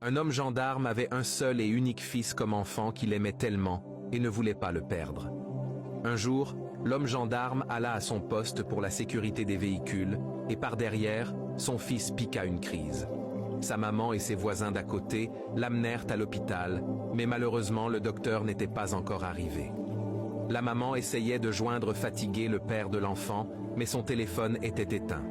Un homme gendarme avait un seul et unique fils comme enfant qu'il aimait tellement et ne voulait pas le perdre. Un jour, l'homme gendarme alla à son poste pour la sécurité des véhicules et par derrière, son fils piqua une crise. Sa maman et ses voisins d'à côté l'amenèrent à l'hôpital, mais malheureusement le docteur n'était pas encore arrivé. La maman essayait de joindre fatigué le père de l'enfant, mais son téléphone était éteint.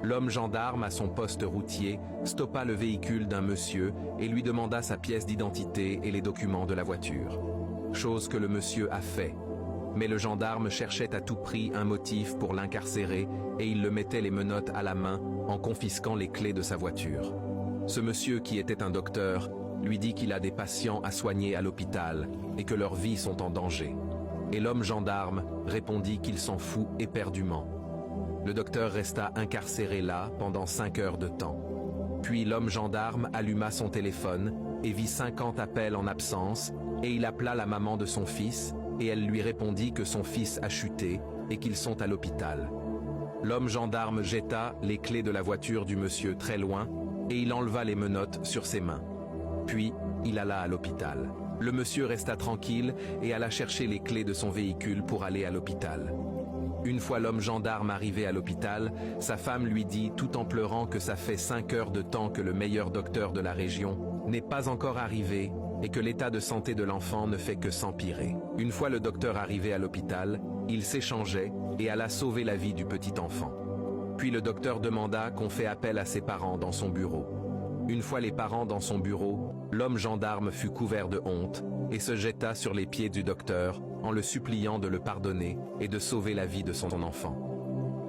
L'homme gendarme à son poste routier stoppa le véhicule d'un monsieur et lui demanda sa pièce d'identité et les documents de la voiture. Chose que le monsieur a fait. Mais le gendarme cherchait à tout prix un motif pour l'incarcérer et il le mettait les menottes à la main en confisquant les clés de sa voiture. Ce monsieur, qui était un docteur, lui dit qu'il a des patients à soigner à l'hôpital et que leurs vies sont en danger. Et l'homme gendarme répondit qu'il s'en fout éperdument. Le docteur resta incarcéré là pendant 5 heures de temps. Puis l'homme gendarme alluma son téléphone et vit 50 appels en absence et il appela la maman de son fils et elle lui répondit que son fils a chuté et qu'ils sont à l'hôpital. L'homme gendarme jeta les clés de la voiture du monsieur très loin et il enleva les menottes sur ses mains. Puis, il alla à l'hôpital. Le monsieur resta tranquille et alla chercher les clés de son véhicule pour aller à l'hôpital. Une fois l'homme gendarme arrivé à l'hôpital, sa femme lui dit tout en pleurant que ça fait 5 heures de temps que le meilleur docteur de la région n'est pas encore arrivé et que l'état de santé de l'enfant ne fait que s'empirer. Une fois le docteur arrivé à l'hôpital, il s'échangeait et alla sauver la vie du petit enfant. Puis le docteur demanda qu'on fait appel à ses parents dans son bureau. Une fois les parents dans son bureau, l'homme gendarme fut couvert de honte et se jeta sur les pieds du docteur en le suppliant de le pardonner et de sauver la vie de son enfant.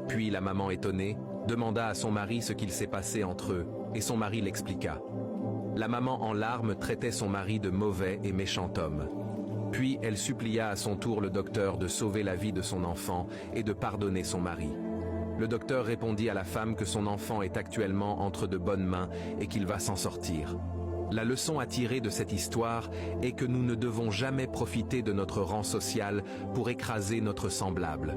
Puis la maman étonnée demanda à son mari ce qu'il s'est passé entre eux et son mari l'expliqua. La maman en larmes traitait son mari de mauvais et méchant homme. Puis elle supplia à son tour le docteur de sauver la vie de son enfant et de pardonner son mari. Le docteur répondit à la femme que son enfant est actuellement entre de bonnes mains et qu'il va s'en sortir. La leçon à tirer de cette histoire est que nous ne devons jamais profiter de notre rang social pour écraser notre semblable.